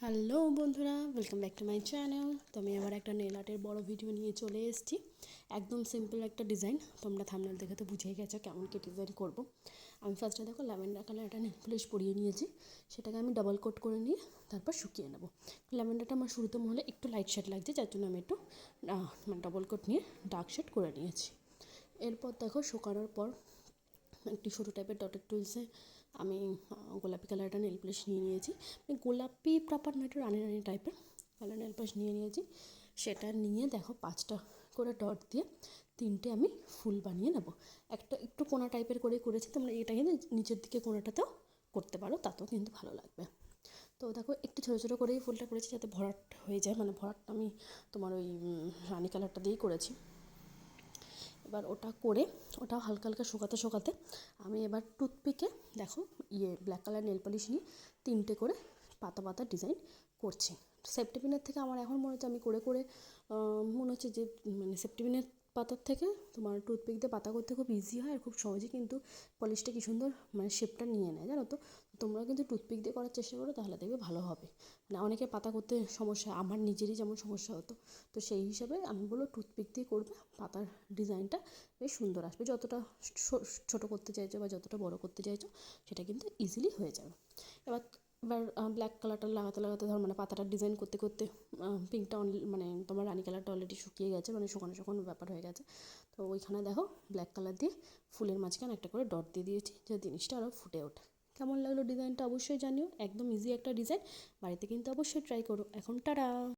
Hello বন্ধুরা, welcome back to my channel. তো আমি আবার একটা নেল আর্টের বড় ভিডিও নিয়ে চলে এসেছি। একদম সিম্পল একটা ডিজাইন, তোমরা থাম্বনেল দেখে তো বুঝেই গেছো কেমন কি ডিজাইন করব। আমি ফার্স্টে দেখো ল্যাভেন্ডার কালার একটা নেল পলিশ পরিয়ে নিয়েছি, সেটাকে আমি ডাবল কোট করে নিয়ে তারপর শুকিয়ে নেব। ল্যাভেন্ডারটা আমার শুরুতে মহলে একটু লাইট শেড লাগছে, যার জন্য আমি একটু ডাবল কোট নিয়ে ডার্ক শেড করে নিয়েছি। এরপর দেখো শুকানোর পর একটি ছোটো টাইপের ডটের টুলসে আমি গোলাপি কালার একটা নেল পলিশ নিয়ে নিয়েছি। গোলাপি প্রপার নয়, একটু রানি রানি টাইপের কালার নেল পলিশ নিয়ে নিয়েছি। সেটা নিয়ে দেখো 5টা করে ডট দিয়ে 3টে আমি ফুল বানিয়ে নেব। একটা একটু কোনা টাইপের করে করেছি, তোমরা এটা কিন্তু নিচের দিকে কোনাটাতেও করতে পারো, তাতেও কিন্তু ভালো লাগবে। তো দেখো একটু ছোটো ছোটো করেই ফুলটা করেছি যাতে ভরাট হয়ে যায়, মানে ভরাটটা আমি তোমার ওই রানি কালারটা দিয়েই করেছি। এবার ওটা করে ওটা হালকা হালকা শুকাতে শুকাতে আমি এবার টুথপিকে দেখো ব্ল্যাক কালার নেল পলিশ নিয়ে 3টে করে পাতা পাতা ডিজাইন করছি। সেফটি পিনের থেকে আমার এখন মনে হচ্ছে আমি করে করে মনে হচ্ছে যে মানে সেফটি পিনের পাতার থেকে তোমার টুথপিক দিয়ে পাতা করতে খুব ইজি হয়, আর খুব সহজে কিন্তু পলিশটা কি সুন্দর মানে শেপটা নিয়ে নেয়, জানো তো। তোমরা কিন্তু টুথপিক দিয়ে করার চেষ্টা করো, তাহলে দেখবে ভালো হবে। মানে অনেকে পাতা করতে সমস্যা, আমার নিজেরই যেমন সমস্যা হতো, তো সেই হিসাবে আমি বলবো টুথপিক দিয়ে করবে, পাতার ডিজাইনটা বেশ সুন্দর আসবে। যতটা ছোটো করতে চাইছো বা যতটা বড় করতে চাইছো সেটা কিন্তু ইজিলি হয়ে যাবে। এবার এবার ব্ল্যাক কালারটা লাগাতে লাগাতে ধর মানে পাতাটার ডিজাইন করতে করতে পিঙ্কটা মানে তোমার রানি কালারটা অলরেডি শুকিয়ে গেছে, মানে শুকানো শুকানো ব্যাপার হয়ে গেছে। তো ওইখানে দেখো ব্ল্যাক কালার দিয়ে ফুলের মাঝখানে একটা করে ডট দিয়ে দিয়েছি, যে জিনিসটা আরও ফুটে ওঠে। কেমন লাগলো ডিজাইনটা অবশ্যই জানিও, একদম ইজি একটা ডিজাইন, বাড়িতে কিন্তু অবশ্যই ট্রাই করো। এখন টাটা।